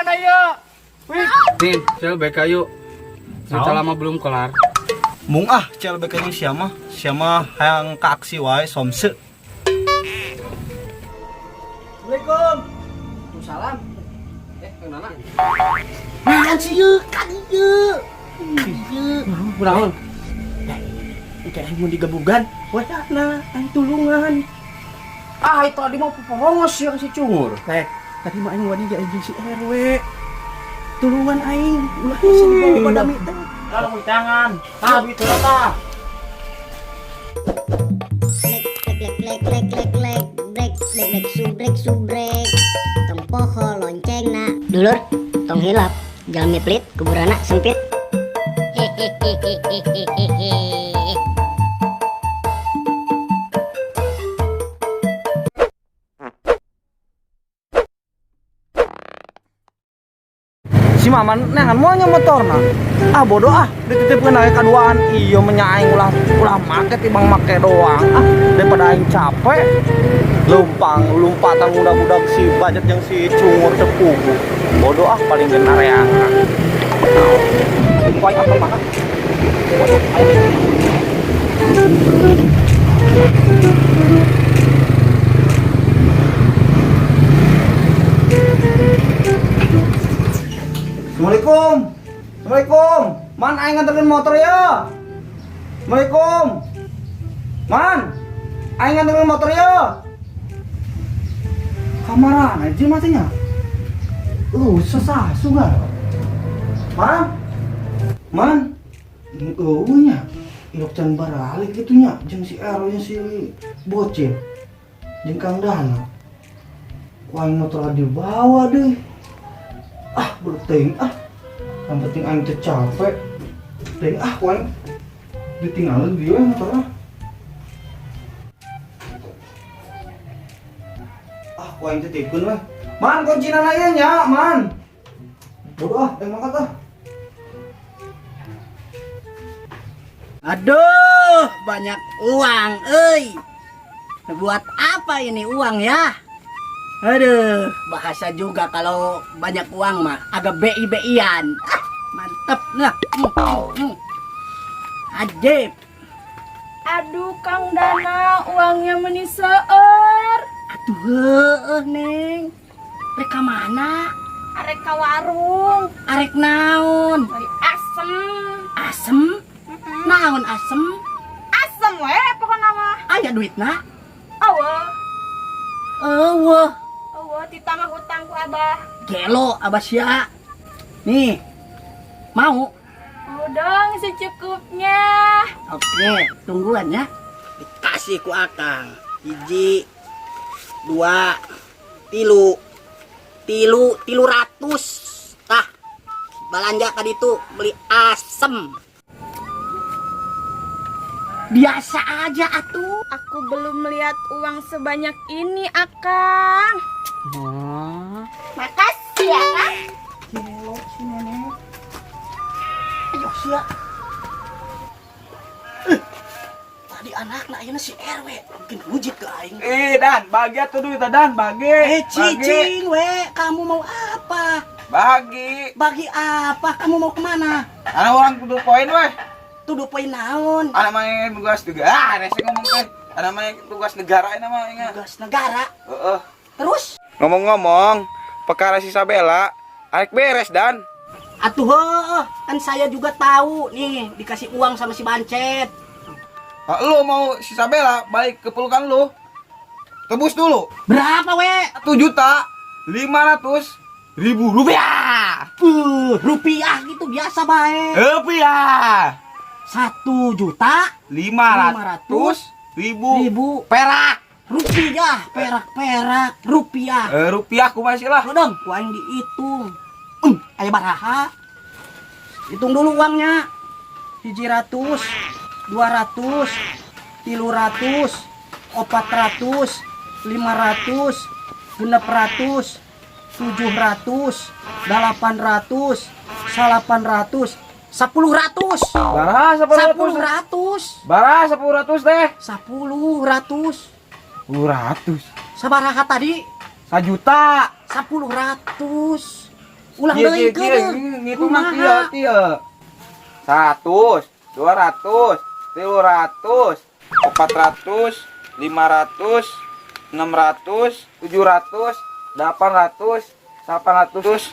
mana ya? Wih, nih, CLBK yuk. Cerita lama belum kelar. Mung CLBK ini siapa yang ke aksi wae somse. Assalamualaikum. Waalaikumsalam. Kang Nana. Mana sih ye? Kan ye. Kunaon? Kayak mau digabugan. Wah, nah, aing tulungan. Itu tadi mau perongos yang si Cungur. Tadi mah aing wadi jeung si RW. Tulungan aing, ulah bisa dibawa pada mita. Kalau tangan, duit berapa? Subrek tong poho lonceng na dulur tong hilap jalmi pelit kuburana sempit. Si Maman nehan moalnya motorna. Bodoh dititipkeun aya kaduaan. Iya menyaing ulah make tibang make doang. Daripada aing capek. Lompatan budak-budak si budget yang si Cungur tepugu. Bodoh paling geun areangan. Kuai apa mah? Assalamualaikum. Man aing nganterin motor ya. Assalamualaikum. Man, aing nganterin motor ya. Kamaran aja matanya. Sesasu enggak? Man. Nya. Ilok can baralik gitu nya, jeung si Ero nya si Bocil. Jeung Kang Dana. Kuaing motor dibawa deh. Berting yang penting aing teh capek. Ting kuaing ditinggalin dia motornya. Kuaing teh tipkeun we. Man, kuncina na ieu nya, man. Bodoh teh mangkat Aduh, banyak uang, euy. Buat apa ini uang ya? Aduh, bahasa juga kalau banyak uang mah agak BI-BI-an. Mantep nah. Ajib. Aduh Kang Dana, uangnya meni seueur. Aduh heueuh Neng. Rek ka mana? Arek ka warung. Arek naon? Beli asem. Asem? Naon asem? Asem we pokona mah. Aya duitna? Eueuh. Eueuh. Eueuh ditambah hutang ku Abah. Gelo abah sia. Nih. Mau? Mau dong secukupnya. Oke, tungguan ya. Dikasih ku Akang. 1, 2, 3. 300. Tah. Balanja ka ditu beli asem. Biasa aja atuh. Aku belum melihat uang sebanyak ini, Akang. Makasih ya, Kang. Gelo si nenek. Ayo sia. Tadi anakna ayeuna si RW mungkin wujud ke aing. Dan, bagi atuh duit Dan, bagi. Cicing we, kamu mau apa? Bagi. Bagi apa? Kamu mau kemana? Ana orang kudu poin weh. Tuduh poin naon? Ana main tugas negara. Rese ngomong teh. Ana main tugas negara ini mah ingat. Tugas negara. Terus? Ngomong-ngomong, perkara si Sabela arek beres Dan. Atuh heuh, kan saya juga tahu nih dikasih uang sama si Bancet. Lu mau si Sabela balik ke pelukan lu. Tebus dulu. Berapa we? 1.500.000 rupiah. Rupiah gitu biasa bae. Rupiah. 1.500.000 perak. Rupiah, perak, rupiah. Rupiah ku masih lah. Dong, kuaing dihitung. Aya baraha? Hitung dulu uangnya. 100, 200, 300, 400, 500, 600, 700, 800, 800, 1.000. Baraha 1.000. Baraha 1.000 teh. 1.000. 100. Sabaraha tadi? 1 juta. 1.000. Ulang Iya, deui iya, ke. ngitung mah kieu. 100, 200, 300, 400, 500, 600, 700, 800, 800,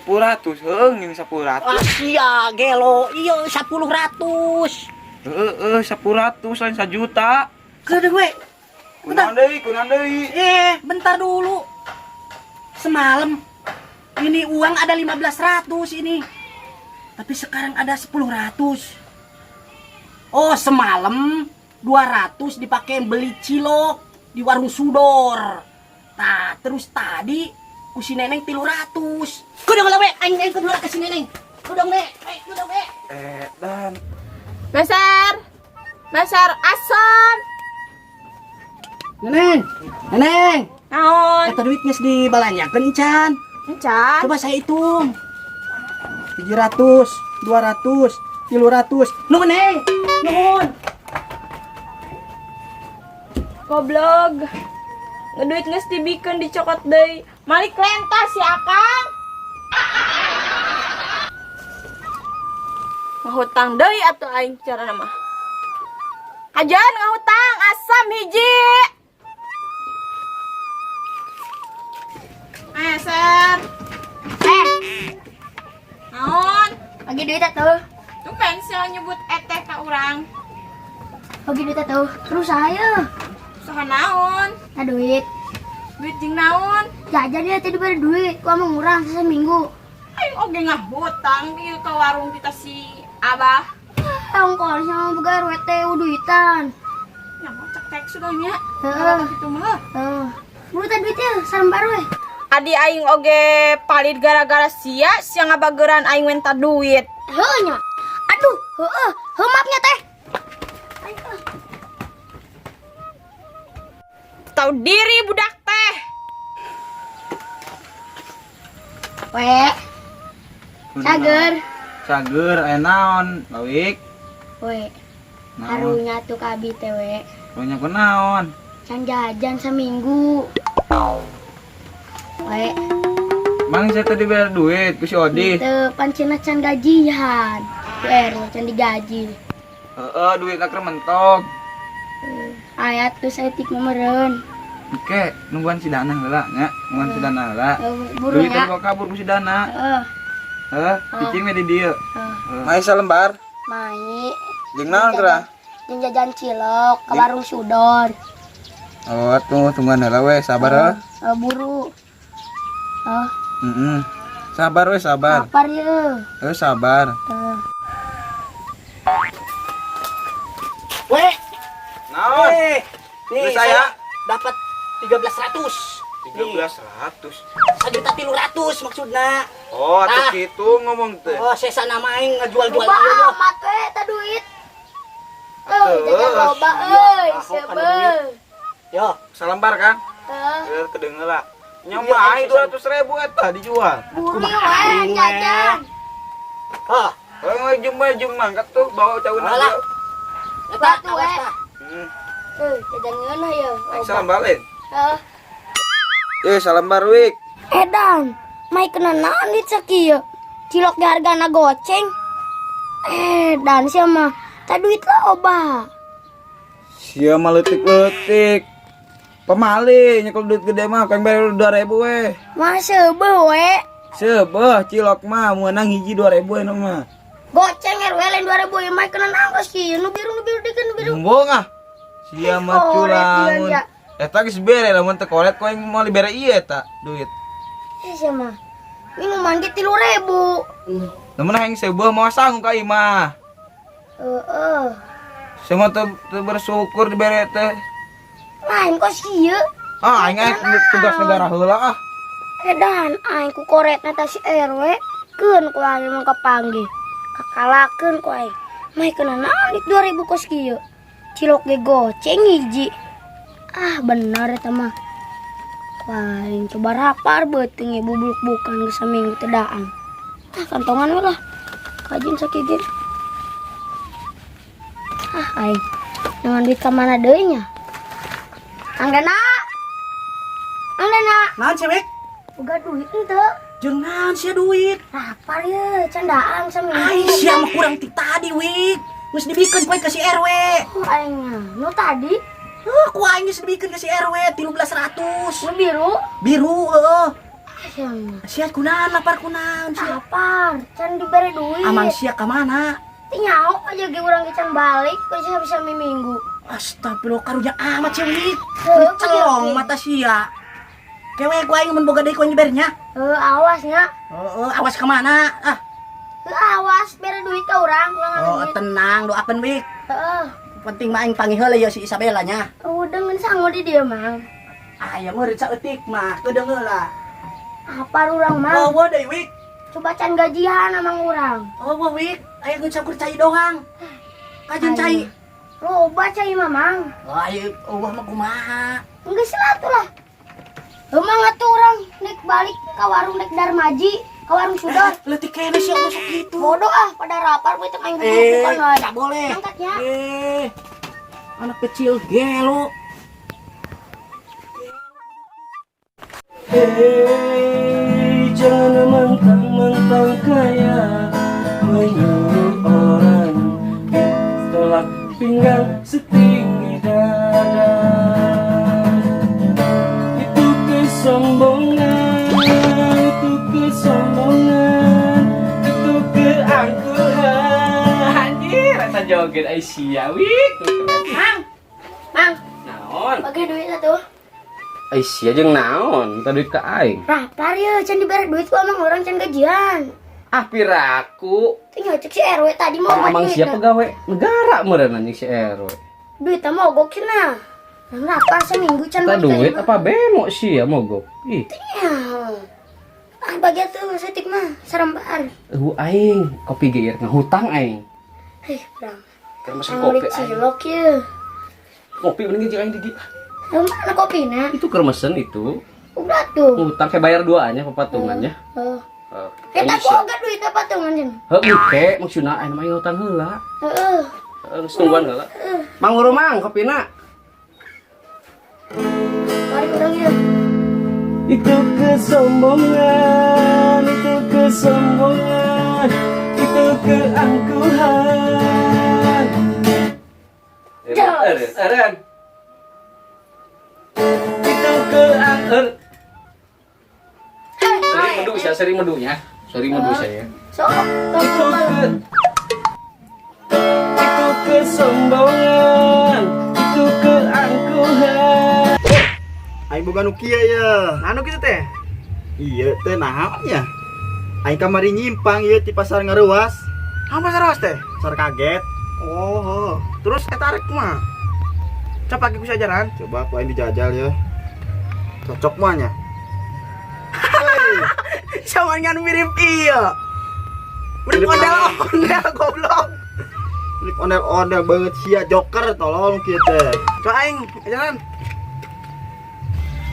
100, heung 100. Wah sia gelo, ieu 10 ratus. 100 lain 1 juta. Keudeuh we. Kunaon deui? Bentar dulu. Semalam ini uang ada 1500 ini. Tapi sekarang ada 10 ratus. Oh, semalam 200 dipakai beli cilok di warung Sudor. Nah, terus tadi ku si Neneng 300. Kudu ngelawe aing kedua ke si Neneng. Kudu we, kudu we. Dan Besar asam. Neneng, Neneng. Naon? Eta duit geus dibalanyakeun can. Encan. Coba saya hitung. 700, 200, 300. Nuhun, Neng. Nuhun. Goblok. Ngeduit geus dibikeun dicokot deui. Malik lentas ya, Akang. Ngahutang deui atuh aing carana mah. Kajian ngahutang asam hiji. Ser. Naon? Bagi duit atuh. Tuh pensil nyebut eteh ka urang. Bagi duit atuh. Terus saya. Saha naon? Nah duit. Duit jeung naon? Jajan dia tadi pada duit. Gua mau ngurang seminggu. Aing oge ngahutang ieu ka warung kita si Abah. Ongkos sama begar wete duitan. Nya cek tek sudah nya. Heeh. Kitu mah. Buru teh duitnya sareng baru we. Adi aing oge palit gara-gara sia ngabageran aing minta duit. Heuh nya. Aduh, heuh maafnya teh. Tahu diri budak teh. We. Cager. Cager naon, Bawik? We. Naon? Harunya tuh kabi teh we. Punya naon? Can jajan seminggu. We. Mang saya tadi bayar duit ku si Odi. Teu pancina can gajian. Can digaji. Duit akre mentok. Ayat tuh saya tik meren. Oke, nungguan si Dana heula nya, nungguan si Dana heula. Buru Duit nya. kok kabur ku si Dana. Heeh. Cicing we di dieu. Heeh. Mai salembar. Mai. Jeung naon tara? Jeung jajan cilok ke warung Sudon. Oh, tungguan heula we, sabar heuh. Buru. Sabar we, sabar. Lapar ye. Sabar. Weh, Naon? nih Duit saya dapat 1300. 1300. 1.300.000 maksudna. Oh, atuh Tah. kitu ngomong teh. Oh, sesa nama aing ngajual-jual Loba ieu loh. amat we ta duit. Atuh. Jajan loba euy, Ahok anu sebel. Yo, Salembar kan? Kedenger lah. Nyamah 200.000 eta dijual. Buru we jajan. hah. Jum mangkat tuh bawa cauna. Alah. Eta Batu, awas eh. tah. Jajan ngeunah ye. Salam balik. Heuh. Salam barwik. Edan, mai kena naon dit sakieu? Cilok ge hargana goceng. Dan sia mah ta duit loba. Sia mah leutik-leutik. Pemali nyekel duit gede mah kang bayar 2.000 we. Masa beuh we. Seubeuh cilok mah meunang hiji 2.000 anu mah. Goceng RW lain 2000 ya mai kena naon sih? Nu biru dikeun nu biru. Mumbung ah. Sia mah Koret curangun. ieu, ya. Eta geus bere lamun teu koret ku aing mau libere ieu eta duit. Sia mah. Minuman ge 3.000. Lamun aing seubeuh moal sanggup ka ieu mah. Heeh. Semua teu bersyukur dibere teh. Lain kok sieun. Aing tugas negara heula ah. Edan aing ku koretna ta si RW keun ku aing mah kapanggih. Kakalakeun ku aing. Mai kena naon dit 2000 kos kieu. Cilok ge goceng hiji. Ah bener eta mah. Paling coba rapar beuteung ge bubuluk bukan geus saminggu teu daang. Ah kantongan we lah. Kajin sakieu. Ah aing. Dengan duit ka mana deui nya? Ang Dana. Naon cewek? Boga duit henteu. Jangan sia duit. Lapar ya, candaan sama Ai sia mah kurang ti tadi wik. Geus dibikeun poe ka si RW. Oh, aingnya. Nu tadi, Ku aing geus dibikeun ka si RW 1300. nu biru. Biru heeh. Asyang. Sia kunaon lapar kunaon sia. Lapar, can diberi duit. Amang sia ka mana? Tinyaok aja ge urang can balik, bisa minggu. Astagfirullah karunya amat sih wik. Heuh, Celong mata sia. Kewe ku aing mun boga deui ku nyebernya. Awasnya. Awas ke mana? Ah. Awas, beri duit ke urang, Oh, tenang, doakeun wik. Heeh. Penting mah aing panggil heula ya si Isabella nya. Dengan sangu di dia, Mang. Aya meureun saeutik mah, kedeung heula. Apa urang, Mang? Oh, deui wik. Coba can gajian amang urang. Oh, wik. Aya geus campur cai doang. Kajen cai. Loba cai mamang. Oh, aya eueuh mah kumaha? Enggak selatu lah. Emang atuh urang naik balik ke warung naik Darmaji, ke warung Sudar. Leutik kene sih masuk gitu. Bodoh ah, pada rapar gue main bukan Enggak boleh. Angkatnya. Anak kecil gelo. Hei, jangan mentang-mentang kaya menyuruh orang tolak pinggang setinggi dada. Itu kesombongan, itu kesombongan, itu keangkuhan. Anjir, rasa joget Aisyah, wih. Mang. Mang, Naon? bagi duit satu. Aisyah jeung naon? Minta duit ka aing. Rapar ya, can diberi duit ku amang orang can gajian. Ah piraku. Tinggal cek si RW tadi mau buat Emang duit. siapa pegawai negara meureun anjing si RW. Duit mau mogok cenah. Yang rapar seminggu can Kita balik duit ka apa bemo sih ya mogok. Ih, Ya. Ah bagian tuh setik mah sarembar. aing kopi geir ngahutang aing. Heh, perang. Keur mesen Kopi kopi aing. cilok ya. Kopi mending jeung aing di Mana kopinya? itu keur mesen itu. Udah tuh. Ngutang kayak bayar duanya pepatungannya. Oh. Heeh. Kita kok gak duit apa tuh nganjen? Heuh ke maksudna aing mah ngutang heula. Heeh. Geus tungguan heula. Mang Guru Mang kopina. Mari orang ya. Itu kesombongan, itu kesombongan, itu keangkuhan. Eren. Itu keangkuhan. Seri medu ya, seri medunya. Seri medu saya. Sok, Itu tolong itu kesombongan, itu keangkuhan. Aing boga nu kieu ya. Anu kitu teh? Iya teh naon ya? Aing kamari nyimpang ieu ti pasar ngaruas. Apa saros teh? Pasar kaget. Oh, terus eta arek kumaha? Coba pake bisa jalan. Coba aku aing dijajal ya. Cocok mah nya. Sama dengan mirip iya. Mirip Mirip ondel-ondel goblok. Ini ondel-ondel banget sia joker tolong kieu teh. Coba aing jalan.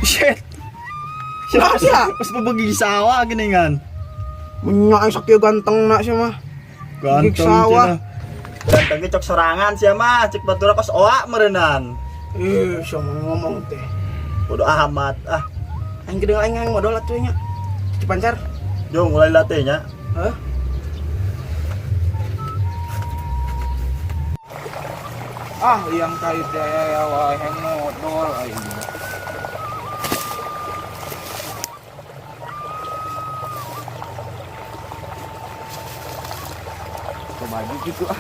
Shit. Siapa sih? Pas pebegi sawah gini kan. Menyak sakieu ganteng nak sih mah. Ganteng sawah. cenah. Gantengnya cok sorangan sia mah, cek batura kos oak meureunnan. Ih, sama ngomong teh. Bodo amat. Ah, Aing gede aing modal atuh nya. Dipancar. yo mulai latihnya. Hah? Ah, yang kait ya wae yang modal aing. Baju gitu ah.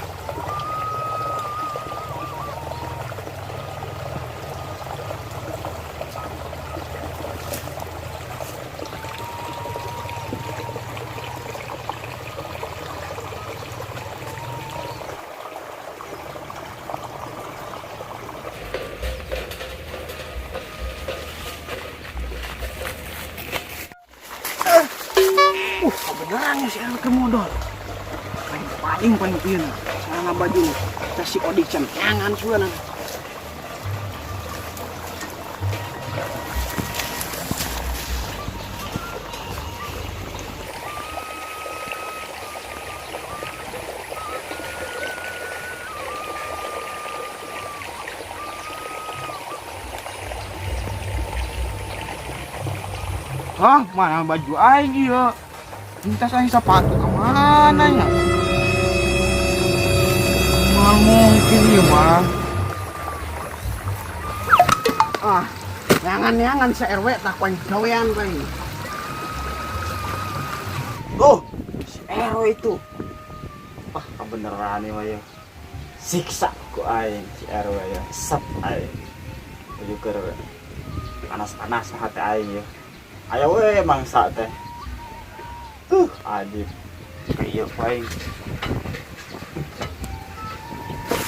Kebenarannya si anak modal. Paling pian sana baju kasih audition jangan suana. Hah, mana baju aing ya? Minta saya sepatu kemana ya? Mal mungkin ya mah. Jangan si RW tak kuan gawean kowe. Oh, si Ero itu. Wah, kebeneran nih mah ya. Siksa ku aing si Ero ya. Sep aing. Ujuker panas-panas hati aing ya. Ayo we mangsa teh. Adib. Kayak aing.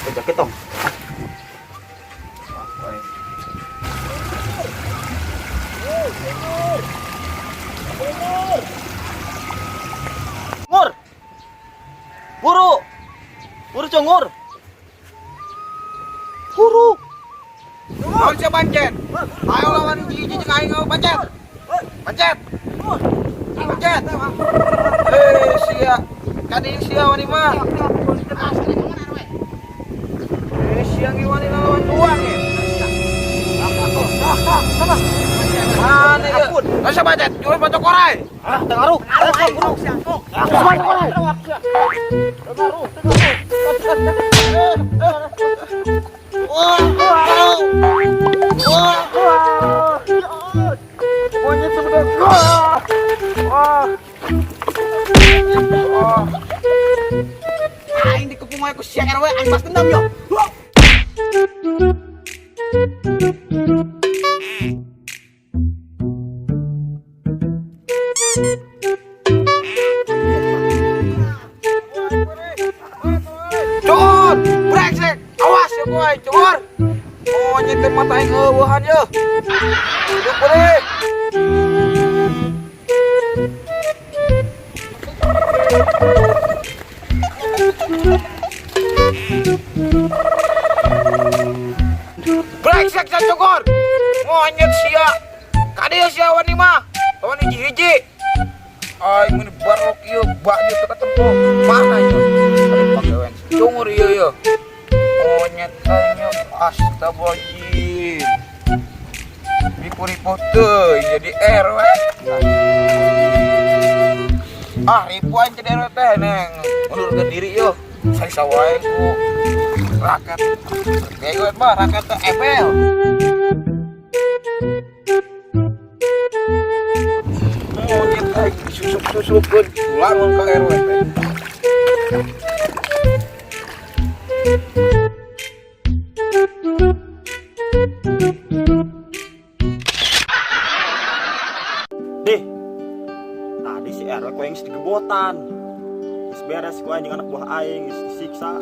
Kejak ketong. Ngur. Buru. Buru congur. Buru. Kau siapa pancet? Ayo lawan jiji jeung aing pancet. Pancet. Pancet. Sia. Kadi sia wani mah. Sia ngi wani lawan uang ya. Mana ya? Nggak usah pancet, cuma pancet korai. Ah, tengaruh. Monyet sebenarnya. Aing dikepung aku siang RW, aing pas dendam yo. Cor, brengsek, awas ya boy, cor. Monyet teh mata aing eueuhan ye. Duduk boleh. Brengsek sa cokor. Monyet sia. Kade sia wani mah. Wani hiji. Ai mun barok ieu baju teh katempo. Mana ieu? Kade pagawean. Cungur ieu. Monyet aing astagfirullahaladzim. Ripu-ripu teuy jadi RW. Ripuan jadi RW teh neng. Mundurkeun diri yo. Saya wae ku rakyat. Geget mah rakyat teh ebel. Monyet aing disusup-susupkeun pulang ka RW teh. Deh, tadi si RW ku yang digebotan. Geus beres ku anjing anak buah aing, geus disiksa.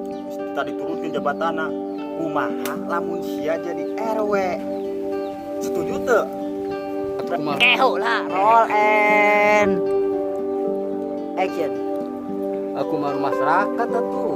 Geus tadi turutin jabatana. Kumaha lamun sia jadi RW? Setuju teu? Keho lah, roll and action. Aku mah masyarakat atuh.